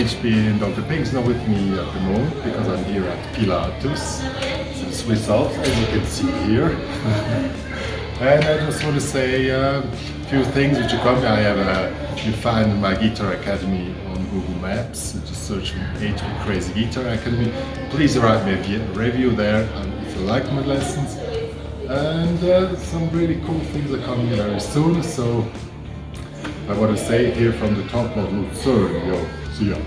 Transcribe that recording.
HP and Dr. Pink's not with me at the moment because I'm here at Pilatus, the Swiss Alps, as you can see here. And I just want to say a few things which are coming. You find my guitar academy on Google Maps. Just search for HPCrazy Guitar Academy. Please write me a review there if you like my lessons. And some really cool things are coming very soon. So I want to say here from the top of Luzern, yo, see ya.